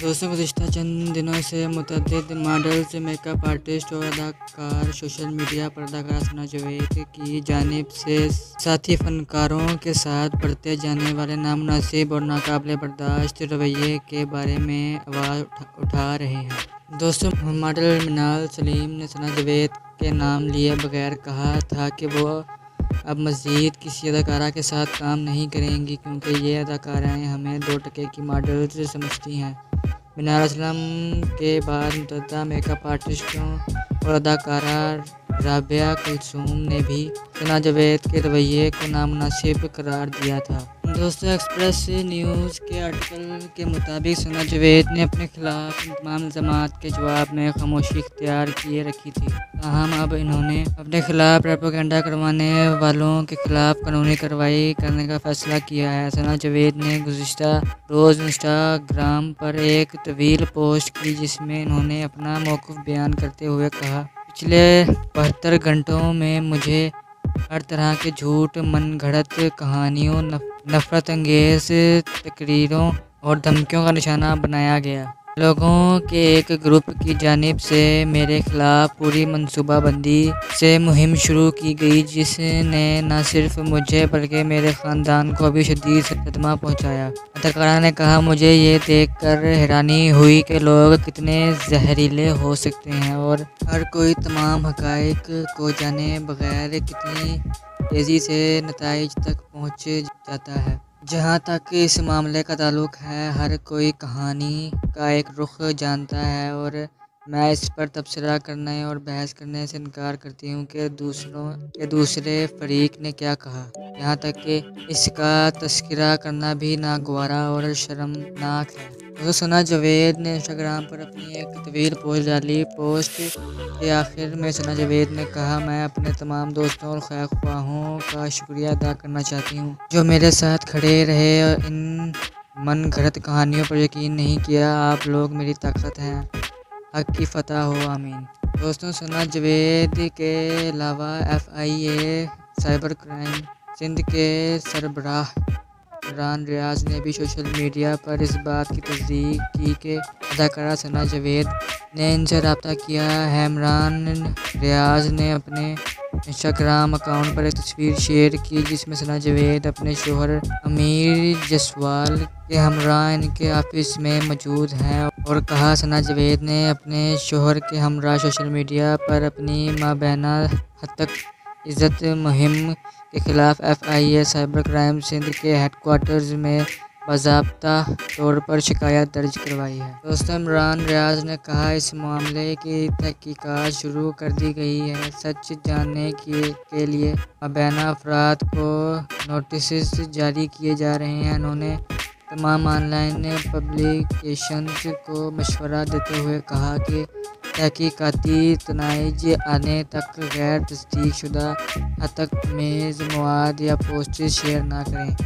दोस्तों, गुज़िश्ता चंद दिनों से मुतअद्दिद मॉडल्स, मेकअप आर्टिस्ट और अदाकार सोशल मीडिया पर अदाकारा सना जावेद की जानिब से साथी फनकारों के साथ बरते जाने वाले नामुनासिब और नाकाबिले बर्दाश्त रवैये के बारे में आवाज़ उठा रहे हैं। दोस्तों, मॉडल मिनाल सलीम ने सना जावेद के नाम लिए बगैर कहा था कि वो अब मज़ीद किसी अदाकारा के साथ काम नहीं करेंगी, क्योंकि ये अदाकाराएँ हमें 2 टके की मॉडल्स समझती हैं। मिनाल असलम के बाद मुतअद्दिद मेकअप आर्टिस्टों और अदाकारा राबिया कुलसूम ने भी सना जावेद के रवैये को नामुनासिब करार दिया था। दोस्तों, एक्सप्रेस न्यूज़ के आर्टिकल के मुताबिक सना जावेद ने अपने खिलाफ तमाम इल्ज़ामात के जवाब में खामोशी इख्तियार किए रखी थी। ताहम अब इन्होंने अपने खिलाफ प्रोपेगेंडा करवाने वालों के खिलाफ कानूनी कार्रवाई करने का फैसला किया है। सना जावेद ने गुज़िश्ता रोज़ इंस्टाग्राम पर एक तवील पोस्ट की, जिसमें इन्होंने अपना मौक़िफ़ बयान करते हुए कहा, पिछले 72 घंटों में मुझे हर तरह के झूठ, मनगढ़ंत कहानियों, नफ़रत अंगेज़ तकरीरों और धमकियों का निशाना बनाया गया। लोगों के एक ग्रुप की जानिब से मेरे खिलाफ पूरी मनसूबाबंदी से मुहिम शुरू की गई, जिसने न सिर्फ मुझे बल्कि मेरे ख़ानदान को भी शदीद सदमा पहुंचाया। अदाकारा ने कहा, मुझे ये देखकर हैरानी हुई कि लोग कितने जहरीले हो सकते हैं और हर कोई तमाम हक़ाइक़ को जाने बगैर कितनी तेज़ी से नताइज तक पहुँच जाता है। जहाँ तक इस मामले का ताल्लुक़ है, हर कोई कहानी का एक रुख जानता है और मैं इस पर तबसरा करने और बहस करने से इनकार करती हूँ कि दूसरे फ़रीक ने क्या कहा। यहाँ तक कि इसका तज़किरा करना भी नागवारा और शर्मनाक है। तो सना जावेद ने इंस्टाग्राम पर अपनी एक तवील पोस्ट डाली। पोस्ट के आखिर में सना जावेद ने कहा, मैं अपने तमाम दोस्तों और खैर ख्वाहों का शुक्रिया अदा करना चाहती हूँ जो मेरे साथ खड़े रहे और इन मनगढ़ंत कहानियों पर यकीन नहीं किया। आप लोग मेरी ताकत हैं। हक़ की फ़तह हो, आमीन। दोस्तों, सना जावेद के अलावा FIA साइबर क्राइम सिंध के सरबराह इमरान रियाज ने भी सोशल मीडिया पर इस बात की तस्दीक की कि अदाकारा सना जावेद ने इनसे रब्ता किया है। इमरान रियाज ने अपने इंस्टाग्राम अकाउंट पर एक तस्वीर शेयर की, जिसमें सना जावेद अपने शौहर आमिर जसवाल के हमरा इनके ऑफिस में मौजूद हैं और कहा, सना जावेद ने अपने शौहर के हमरा सोशल मीडिया पर अपनी माबैना हद तक इज़्ज़त मुहिम के खिलाफ FIA साइबर क्राइम सिंध के हेडक्वार्टर्स में बाज़ाब्ता तौर पर शिकायत दर्ज करवाई है। दोस्तों, इमरान रियाज ने कहा, इस मामले की तहकीकात शुरू कर दी गई है। सच जानने के लिए माबैना अफराद को नोटिस जारी किए जा रहे हैं। उन्होंने तमाम ऑनलाइन पब्लिकेशंस को मशवरा देते हुए कहा कि तहकीकाती तनाइज आने तक गैर तस्दीक शुदा हतक मेज़ मवाद या पोस्ट्स शेयर ना करें।